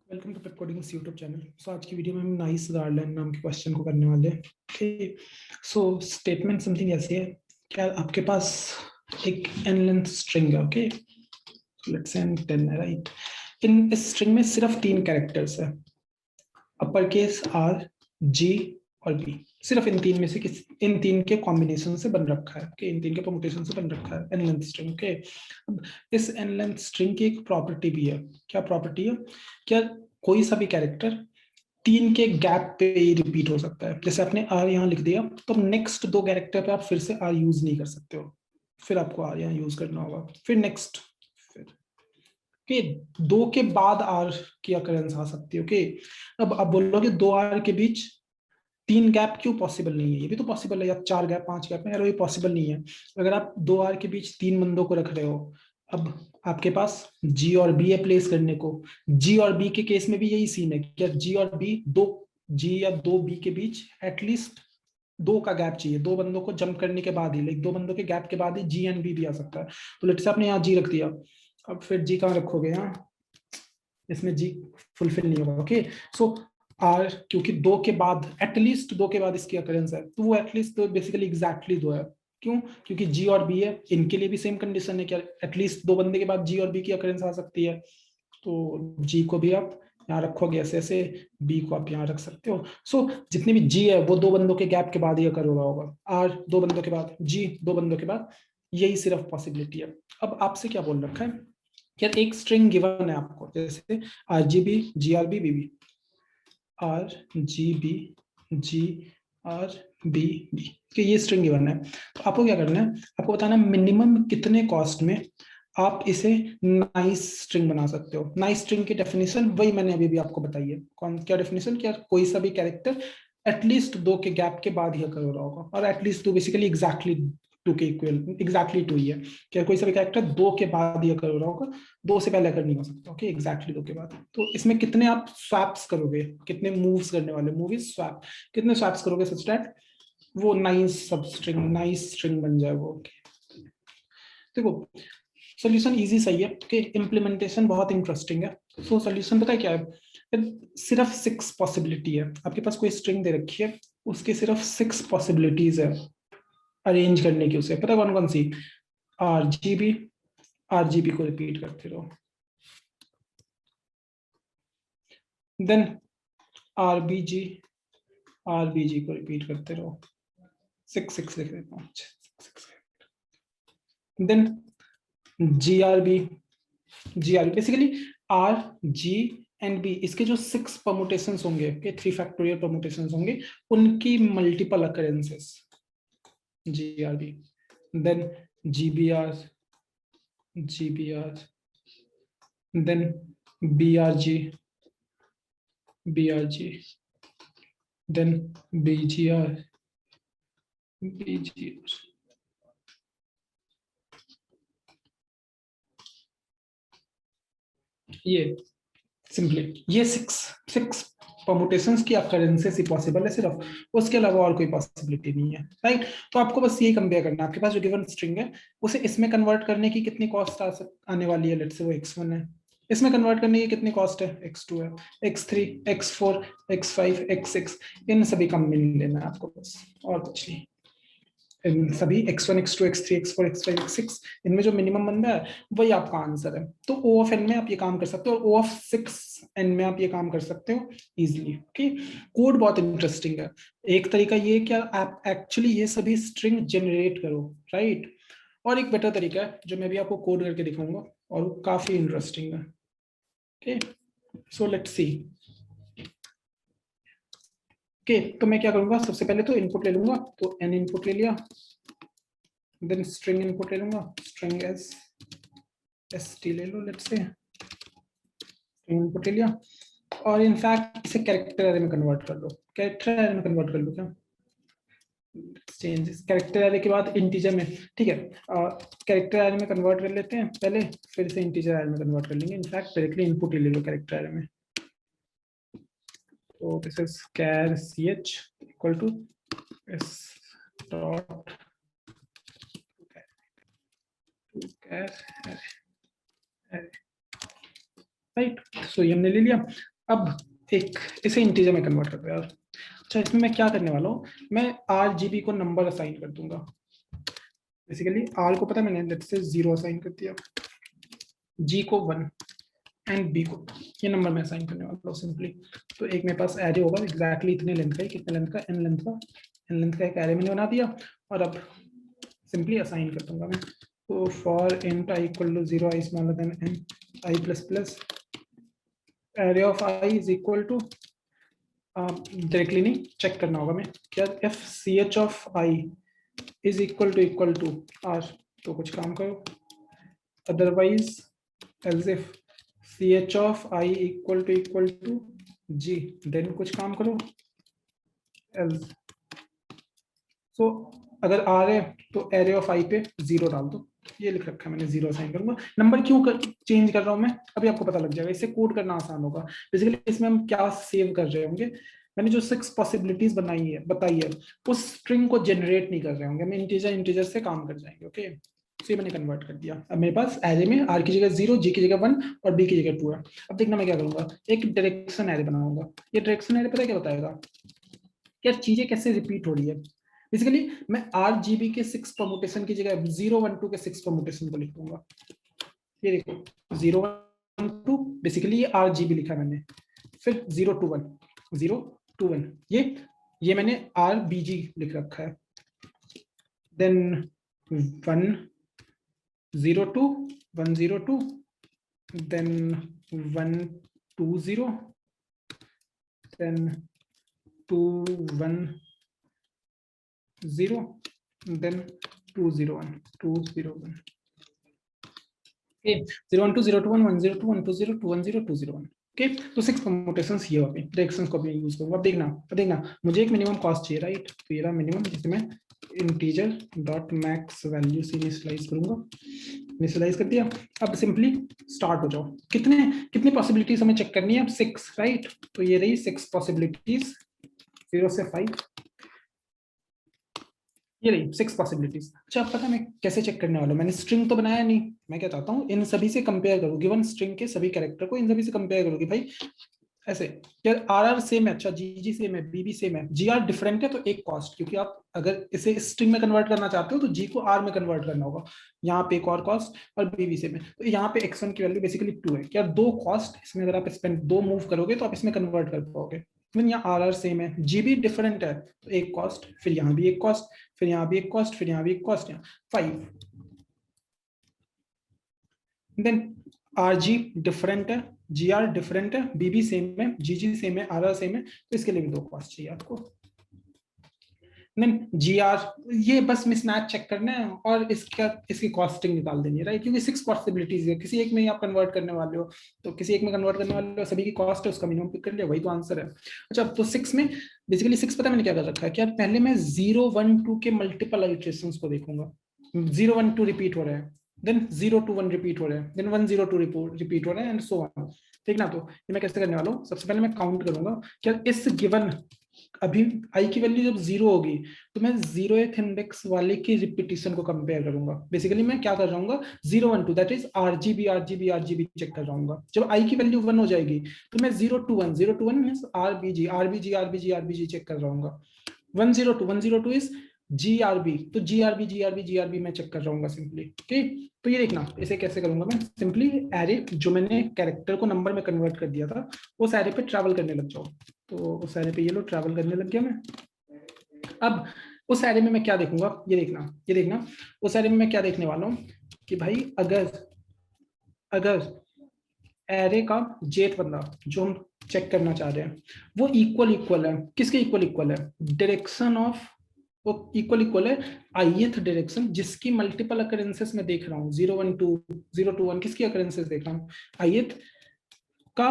Welcome to Codings YouTube channel. So आज की video में हम नाइस गार्डन नाम के क्वेश्चन को करने वाले हैं। ओके, सो स्टेटमेंट समथिंग ऐसी है, क्या आपके पास एक n लेंथ स्ट्रिंग है। ओके, लेट्स से 10 है, राइट। इन इस स्ट्रिंग में सिर्फ 3 कैरेक्टर्स है, अपर केस R, G और B। सिर्फ इन तीन में से इन तीन के कॉम्बिनेशन से बन रखा है। ओके, इन तीन के परमुटेशन से बन रखा है n लेंथ स्ट्रिंग। ओके, अब इस n लेंथ स्ट्रिंग की एक प्रॉपर्टी भी है। क्या प्रॉपर्टी है? क्या कोई सा भी कैरेक्टर 3 के गैप पे ही रिपीट हो सकता है। जैसे आपने R यहाँ लिख दिया, तो नेक्स्ट 2 कैरेक्टर पे आप फिर से R यूज नहीं कर सकते हो, फिर आपको R यहाँ यूज करना होगा, फिर नेक्स्ट, फिर के 2 के बाद R की अकरेंस आ सकती है। ओके, अब आप बोलोगे 2 R के बीच 3 गैप क्यों पॉसिबल नहीं है? ये भी तो पॉसिबल है, या 4 गैप 5 गैप है यार, ये पॉसिबल नहीं है। अगर आप 2 R के बीच 3 बंदों को रख रहे हो, अब आपके पास G और B है प्लेस करने को। G और B के केस में भी यही सीन है, क्या G और B, 2 G या 2 B के बीच एटलीस्ट 2 का गैप चाहिए, 2 बंदों को जंप करने के बाद ही, लाइक 2 बंदों के गैप के बाद ही G एंड B भी आ सकता है। तो लेट्स से आपने यहाँ G रख दिया, अब फिर G कहाँ रखोगे? यहाँ इसमें G फुलफिल नहीं होगा। ओके, सो R क्योंकि 2 के बाद, एटलीस्ट 2 के बाद इसकी अकरेंस है, तो वो एटलीस्ट तो बेसिकली एग्जैक्टली 2 है। क्यों? क्योंकि G और B है, इनके लिए भी सेम कंडीशन है, क्या एटलीस्ट 2 बंदे के बाद G और B की अकरेंस आ सकती है। तो G को भी आप यहाँ रखोगे ऐसे ऐसे, B को आप यहाँ रख सकते हो। सो जितने भी G है वो 2 बंदों के गैप के बाद ही अकर हो रहा होगा। R 2 बंदों के बाद, G 2 बंदों के बाद, यही सिर्फ पॉसिबिलिटी है। अब आपसे क्या बोल रखा है, क्या एक स्ट्रिंग गिवन है आपको, जैसे RGB GRB BB, RGB GRB B, कि ये स्ट्रिंग गिवन है। तो आपको क्या करना है, आपको बताना है मिनिमम कितने कॉस्ट में आप इसे नाइस स्ट्रिंग बना सकते हो। नाइस स्ट्रिंग की डेफिनेशन वही मैंने अभी भी आपको बताई है। कौन क्या डेफिनेशन? क्या कोई सा भी कैरेक्टर एटलीस्ट 2 के गैप के बाद ही अकर हो रहा होगा, और एटलीस्ट 2 बेसिकली एग्जैक्टली 2 के इक्वल, एग्जैक्टली 2 ही है। क्या कोई सा भी कैरेक्टर 2 के बाद ही अकर हो रहा होगा, 2 से पहले अकर नहीं हो सकता। ओके, एग्जैक्टली 2 के बाद। तो इसमें कितने आप स्वैप्स करोगे, कितने मूव्स करने वाले, मूव इज स्वैप, कितने स्वैप्स करोगे सच दैट वो नाइस सब स्ट्रिंग, नाइस स्ट्रिंग बन जाए वो। ओके, देखो सोल्यूशन इजी सही है, ओके, इम्प्लीमेंटेशन बहुत इंटरेस्टिंग है। सो सोल्यूशन पता है क्या है? सिर्फ 6 पॉसिबिलिटी है। आपके पास कोई स्ट्रिंग दे रखी है, उसके सिर्फ 6 पॉसिबिलिटीज है अरेंज करने की। उसे पता है कौन कौन सी? RGB, RGB को रिपीट करते रहो, देन RBG, RBG को रिपीट करते रहो, 6 लिख देता हूँ, then GRB, GRB basically RG and B, इसके जो 6 परमुटेशंस होंगे, 3 फैक्टोरियल परमुटेशंस होंगे, उनकी multiple occurrences, GRB, then GBR, GBR, then BRG, BRG, then BGR, BGR। ये सिंपली ये 6 परमुटेशंस की अकरेंसेस ही पॉसिबल है सिर्फ, उसके अलावा और कोई पॉसिबिलिटी नहीं है, राइट। तो आपको बस यही कंपेयर करना है, आपके पास जो गिवन स्ट्रिंग है उसे इसमें कन्वर्ट करने की कितनी कॉस्ट आने वाली है। लेट्स से वो x1 है, इसमें कन्वर्ट करने की कितनी कॉस्ट है? x2 है, x3, x4, x5, x6, इन सभी का मिल लेना है आपको बस, और कुछ नहीं। इन सभी x1 x2 x3 x4 x5 x6, इनमें जो मिनिमम बंदा है वही आपका आंसर है। तो O ऑफ n में आप ये काम कर सकते हो, और O ऑफ 6n में आप ये काम कर सकते हो इजीली। ओके, कोड बहुत इंटरेस्टिंग है। एक तरीका ये कि आप एक्चुअली ये सभी स्ट्रिंग जनरेट करो, राइट। और एक बेटर तरीका है जो मैं भी आपको कोड करके दिखाऊंगा, और वो काफी इंटरेस्टिंग है। Okay, so let's see. Okay, तो मैं क्या करूंगा, सबसे पहले तो इनपुट ले लूंगा, तो n इनपुट ले लिया, देन स्ट्रिंग इनपुट ले लूंगा, स्ट्रिंग एस st ले लो, लेट्स से इनपुट ले लिया, और इनफैक्ट इसे कैरेक्टर एरे में कन्वर्ट कर लो, कैरेक्टर एरे में कन्वर्ट कर लो। क्या चेंजेस कैरेक्टर एरे के बाद इंटीजर में, ठीक है, कैरेक्टर एरे में कन्वर्ट कर लेते हैं पहले, फिर से इंटीजर एरे में कन्वर्ट कर लेंगे। इनफैक्ट डायरेक्टली इनपुट ही ले लो कैरेक्टर एरे में, तो this is char ch equal to s dot char array, right. So ये हमने ले लिया। अब एक इसे इंटीजर में कन्वर्ट कर दो यार। अच्छा, इसमें मैं क्या करने वाला हूँ, मैं RGB को नंबर असाइन कर दूंगा। बेसिकली R को पता है मैंने लेट्स से 0 असाइन कर दिया, G को 1 एंड B को ये नंबर मैं असाइन करने वाला हूँ सिंपली। तो एक मेरे पास एरे होगा एग्जैक्टली इतने लेंथ का, कितने लेंथ का, n लेंथ का एक एरे मैंने बना दिया। और अब सिंपली असाइन कर दूंगा मैं। तो for int I equal to 0 I smaller than n I plus plus array of I is equal to, directly नहीं चेक करना होगा मैं क्या, if C H of I is equal to R, तो कुछ काम करो, otherwise else if C H of I equal to G then कुछ काम करो एल्स। सो अगर आर है तो एरे ऑफ आई पे 0 डाल दो, ये लिख रखा है मैंने, 0 असाइन करूंगा। नंबर क्यों चेंज कर रहा हूं मैं अभी आपको पता लग जाएगा, इससे कोड करना आसान होगा। बेसिकली इसमें हम क्या सेव कर रहे होंगे, मैंने जो 6 पॉसिबिलिटीज बताई है उस स्ट्रिंग को जनरेट नहीं कर रहे होंगे, हम इंटीजर से काम कर जाएंगे। ओके, तो ये मैंने कन्वर्ट कर दिया। अब मेरे पास एरे में आर की जगह 0, जी की जगह 1 और बी की जगह 2 है। अब देखना मैं क्या करूंगा, एक डायरेक्शन एरे बनाऊंगा। ये डायरेक्शन एरे पता है क्या बताएगा, क्या चीजें कैसे रिपीट हो रही है। बेसिकली मैं RGB के 6 परमुटेशन की जगह 0 1 2 के 6 परमुटेशन को लिख दूंगा। ये देखो 0 1 2, बेसिकली ये RGB लिखा मैंने, फिर 0 2 1 0 2 1, ये मैंने RBG लिख रखा है, then 1 0 2 1 0 2, then 1 2 0, then 2 1 0, then 2 0 1 2 0 1। okay, 0 1 2 0 2 1 1 0 2 1 2 0 2 1 0 2 0 1। Okay, तो 6 परमुटेशंस ये हो गए, डायरेक्शंस को भी यूज करूंगा। अब देखना मुझे एक मिनिमम कॉस्ट चाहिए, राइट। तो ये रहा मिनिमम, जिसे मैं इंटीजर डॉट मैक्स वैल्यू से इनिशियलाइज करूंगा। इनिशियलाइज कर दिया। अब सिंपली स्टार्ट हो जाओ। कितनी पॉसिबिलिटीज हमें चेक करनी है, अब 6, राइट। तो ये रही 6 पॉसिबिलिटीज, 0 से 5, ये रही 6 पॉसिबिलिटीज। अच्छा, अब पता है मैं कैसे चेक करने वाला हूँ, मैंने स्ट्रिंग तो बनाया नहीं, मैं क्या चाहता हूँ इन सभी से कंपेयर करूँ, गिवन स्ट्रिंग के सभी कैरेक्टर को इन सभी से कंपेयर करूँ कि भाई ऐसे यार आर सेम है, अच्छा जी सेम है, बी सेम है, जी आर डिफरेंट है तो एक कॉस्ट, क्योंकि आप अगर इसे स्ट्रिंग में कन्वर्ट करना चाहते हो तो जी को आर में कन्वर्ट करना होगा, यहाँ पे एक और कॉस्ट, और बी सेम है तो यहाँ पे x1 की वैल्यू बेसिकली 2 है। क्या 2 कॉस्ट इसमें अगर आप स्पेंड 2 मूव करोगे तो आप इसमें कन्वर्ट कर पाओगे। यहाँ आर सेम है, जी भी डिफरेंट है तो एक कॉस्ट, फिर यहाँ भी एक कॉस्ट, फिर यहाँ भी एक कॉस्ट, फिर यहाँ भी एक कॉस्ट, यहाँ 5। देन आर जी डिफरेंट है, जी आर डिफरेंट है, बी भी सेम है, जी सेम है, आर सेम है, तो इसके लिए भी 2 कॉस्ट चाहिए आपको। देन जी आर, ये बस मिसमैच चेक करना है और इसकी कॉस्टिंग निकाल देनी है, राइट, क्योंकि 6 पॉसिबिलिटीज है, किसी एक में ही आप कन्वर्ट करने वाले हो, तो किसी एक में कन्वर्ट करने वाले हो, सभी की कॉस्ट है, उसका मिनिमम पिक कर लिया, वही तो आंसर है। अच्छा, तो 6 में बेसिकली 6 पता है मैंने क्या कर रखा है, क्या पहले मैं 0 1 2 के मल्टीपल आइटरेशंस को देखूंगा, 0 1 2 रिपीट हो रहे हैं, देन 0 2 1 रिपीट हो रहे हैं, देन 1 0 2 रिपीट हो रहे हैं, एंड सो ऑन। ठीक ना, तो ये मैं कैसे करने वाला हूँ, सबसे पहले मैं काउंट करूंगा, क्या इस गिवन अभी आई की वैल्यू जब 0 होगी तो मैं 0th इंडेक्स वाले की रिपीटिशन को कंपेयर करूंगा। बेसिकली मैं क्या कर रहा हूँ, 0 1 2 दैट इज आरजीबी चेक कर रहा हूँ। जब आई की वैल्यू 1 हो जाएगी तो मैं 0 2 1 मींस आरबीजी चेक कर रहा हूँ। 102 इज जीआरबी, तो जीआरबी मैं चेक कर रहा हूँ सिंपली। ठीक, तो ये देखना इसे कैसे करूंगा मैं, सिंपली एरे जो मैंने कैरेक्टर को नंबर में कन्वर्ट कर दिया था उस एरे पे ट्रैवल करने लग जाओ। तो उस एरे पे ये लो ट्रैवल करने लग गया मैं। अब उस एरे में मैं क्या देखूंगा, ये देखना उस एरे में मैं क्या देखने वाला हूँ कि भाई अगर एरे का जेथ बंदा जो हम चेक करना चाह रहे हैं वो इक्वल है, किसके इक्वल है, डायरेक्शन ऑफ, वो इक्वल है ith डायरेक्शन जिसकी मल्टीपल अकरेंसेस में देख रहा हूँ, 0 1 2 0 2 1 किसकी अकरेंसेस देख रहा हूँ, ith का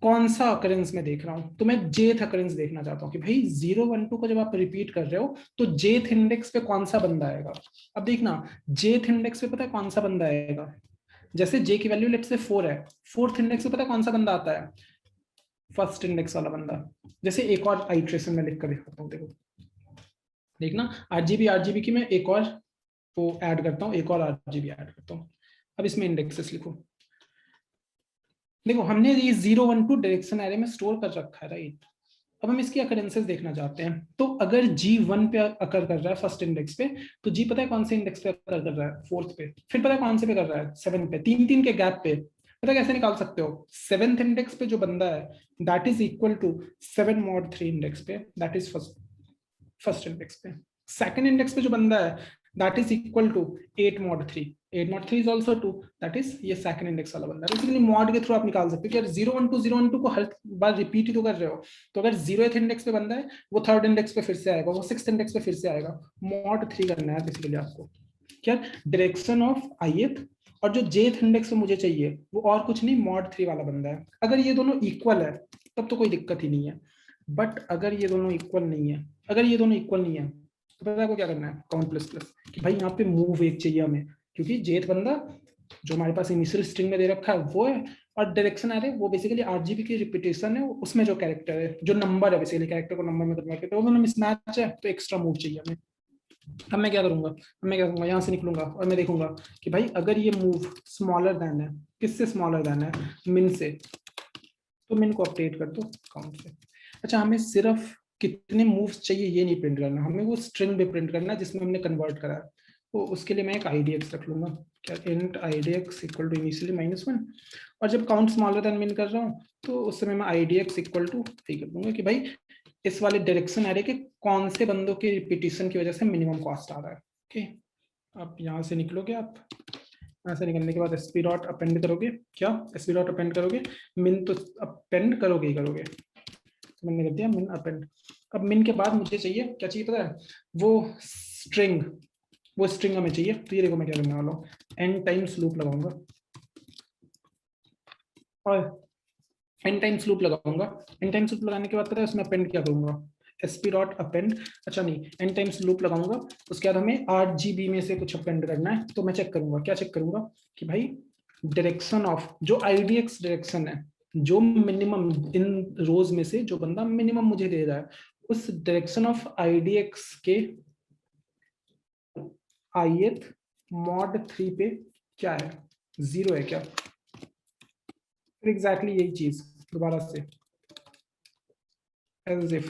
कौन सा अकरेंस में देख रहा हूँ, तो मैं जेथ अकरेंस देखना चाहता हूँ कि भाई 0 1 2 को जब आप रिपीट कर रहे हो तो जेथ इंडेक्स पे कौन सा बंदा आएगा। अब देखना जेथ इंडेक्स पे पता है कौन सा बंदा आएगा, जैसे जे की वैल्यू लेट्स से 4 है, 4th इंडेक्स पे पता है कौन सा बंदा आता है, फर्स्ट इंडेक्स वाला बंदा। जैसे एक और आइट्रेशन में लिख कर दिखाता हूँ, देखो देखना आरजीबी की मैं एक और वो ऐड करता हूँ, एक और आरजीबी ऐड करता हूँ। अब इसमें इंडेक्सेस लिखो, देखो हमने ये 012 डायरेक्शन एरे में स्टोर कर रखा है, राइट। अब हम इसकी अकरेंसेस देखना चाहते हैं। तो अगर G1 पे अकर कर रहा है फर्स्ट इंडेक्स पे, तो G पता है कौन से इंडेक्स पे अकर कर रहा है, फोर्थ पे। फिर पता है कौन से पे कर रहा है, 7 पे। 3-3 के गैप पे पता है कैसे निकाल सकते हो, 7th इंडेक्स पे जो बंदा है that is equal to 7 mod 3 index पे, दैट इज फर्स्ट इंडेक्स पे। सेकंड इंडेक्स पे जो बंदा है that is equal to 8 mod 3, 8 mod 3 is also 2, that is ये सेकंड इंडेक्स वाला बंदा है। बेसिकली मॉड के थ्रू आप निकाल सकते हो कि यार 012 को हर बार रिपीट ही तो कर रहे हो। तो अगर 0th इंडेक्स पे बंदा है, वो थर्ड इंडेक्स पे फिर से आएगा, वो 6th इंडेक्स पे फिर से आएगा। mod 3 करना है बेसिकली आपको, क्या डायरेक्शन ऑफ ith, और जो jth इंडेक्स पे मुझे चाहिए वो और कुछ नहीं mod 3 वाला बंदा है। अगर ये दोनों इक्वल है तब तो कोई दिक्कत ही नहीं है, बट अगर ये दोनों इक्वल नहीं है, अगर ये दोनों इक्वल नहीं है तो पता है आपको क्या करना है, काउंट प्लस प्लस, कि भाई यहाँ पे मूव एक चाहिए हमें, क्योंकि जेथ बंदा जो हमारे पास इनिशियल स्ट्रिंग में दे रखा है वो है, और डायरेक्शन आ रहे वो बेसिकली आरजीबी की रिपीटेशन है, उसमें जो कैरेक्टर है, जो नंबर है, बेसिकली कैरेक्टर को नंबर में कन्वर्ट करते हैं, वो दोनों मिसमैच है, तो एक्स्ट्रा मूव चाहिए हमें। अब मैं क्या करूंगा, यहाँ से निकलूंगा और मैं देखूंगा कि भाई अगर ये मूव स्मॉलर देन है, किससे स्मॉलर देन है, मिन से, तो मिन को अपडेट कर दो काउंट से। अच्छा, हमें सिर्फ कितने मूव्स चाहिए ये नहीं प्रिंट करना, हमें वो स्ट्रिंग भी प्रिंट करना है जिसमें हमने कन्वर्ट करा है। तो उसके लिए मैं एक idx रख लूंगा, क्या int idx equal to initially -1, और जब काउंट स्मॉलर देन मिन कर रहा हूँ तो उस समय मैं idx इक्वल टू कर दूंगा कि भाई इस वाले डायरेक्शन एरे के कौन से बंदों के रिपीटिशन की वजह से मिनिमम कॉस्ट आ रहा है। ओके, अब यहाँ से निकलोगे आप, यहाँ से निकलने के बाद sp डॉट अपेंड करोगे, क्या sp डॉट अपेंड करोगे, मिन तो अपेंड करोगे ही करोगे, तो मैंने कर दिया मिन अपेंड। अब मिन के बाद मुझे चाहिए, क्या चाहिए पता है, वो स्ट्रिंग, वो स्ट्रिंग हमें चाहिए। तो ये देखो मैं क्या करने वाला हूँ, n टाइम्स लूप लगाऊंगा, और n टाइम्स लूप लगाऊंगा। n टाइम्स लूप लगाने के बाद पता है उसमें अपेंड क्या करूंगा, sp डॉट अपेंड, अच्छा नहीं, n टाइम्स लूप लगाऊंगा, उसके बाद हमें RGB में से कुछ अपेंड करना है। तो मैं चेक करूंगा, क्या चेक करूंगा, कि भाई डायरेक्शन ऑफ जो idx डायरेक्शन है, जो मिनिमम इन रोज में से जो बंदा मिनिमम मुझे दे रहा है, उस डायरेक्शन ऑफ idx के ith mod 3 पे क्या है, 0 है क्या। फिर एग्जैक्टली यही चीज दोबारा से, as if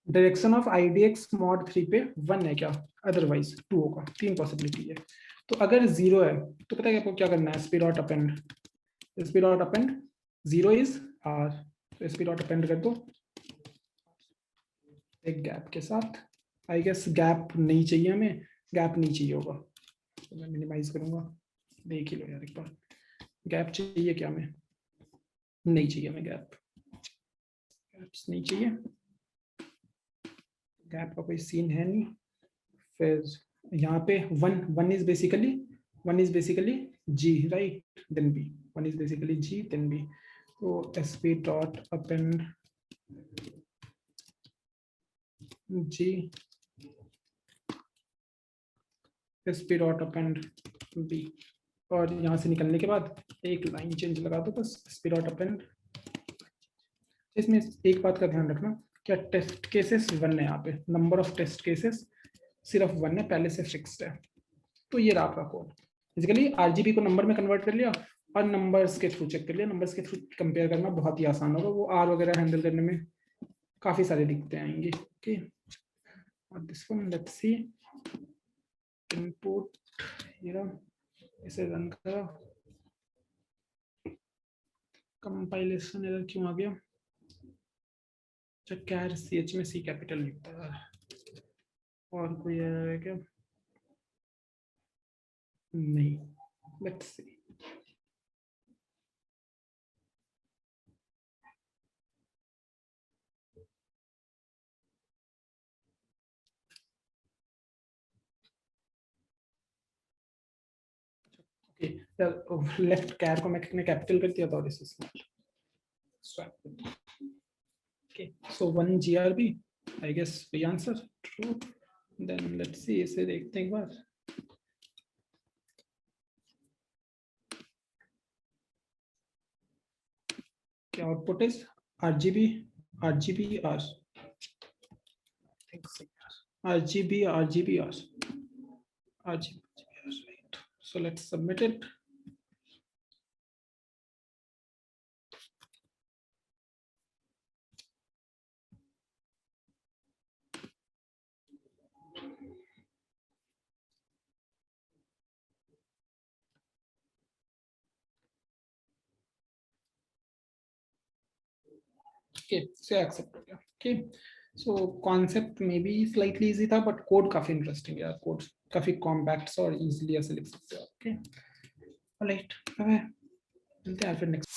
direction of idx mod 3 पे 1 है क्या, अदरवाइज 2 होगा, 3 पॉसिबिलिटी है। तो अगर 0 है तो पता है आपको क्या करना है, sp dot append, sp dot append 0 is r, तो sp डॉट अपेंड कर दो एक गैप के साथ। आई गेस गैप नहीं चाहिए हमें, गैप नहीं चाहिए होगा, तो मैं मिनिमाइज करूंगा, देख ही लो यार एक बार, गैप चाहिए क्या हमें, नहीं चाहिए हमें गैप, गैप्स नहीं चाहिए, गैप का कोई सीन है नहीं। फिर यहाँ पे one is basically g, right, then b, one is basically g then b। तो sp dot append g, sp dot append b, और यहाँ से निकलने के बाद एक लाइन चेंज लगा दो बस, sp डॉट अपेंड। इसमें एक बात का ध्यान रखना, क्या टेस्ट केसेस 1 है, यहाँ पे नंबर ऑफ टेस्ट केसेस सिर्फ 1 है, पहले से फिक्स्ड है। तो ये रहा आपका कोड, बेसिकली आरजीबी को नंबर में कन्वर्ट कर लिया और नंबर्स के थ्रू चेक कर लिया, नंबर्स के थ्रू कंपेयर करना बहुत ही आसान होगा, वो आर वगैरह हैंडल करने में काफी सारी दिक्कतें आएंगी। ओके, और this one let's see, input ये इसे रन करा, कंपाइलेशन एरर क्यों आ गया, कैर ch में c कैपिटल लिखता है, और कोई एरर है क्या, नहीं, लेट्स सी। लेफ्ट कैर को मैंने कैपिटल कर दिया था और इसे small. Okay, so 1 GRB, I guess the answer true. Then let's see, इसे देखते हैं एक बार। क्या output is RGB, RGB R, RGB, RGB R, RGB R, right. So let's submit it. Okay से एक्सेप्ट हो गया। ओके सो कॉन्सेप्ट में भी स्लाइटली इजी था बट कोड काफी इंटरेस्टिंग है, कोड काफी कॉम्पैक्ट और इजीली ऐसे लिख सकते हो। ओके ऑलराइट, मिलते हैं फिर नेक्स्ट।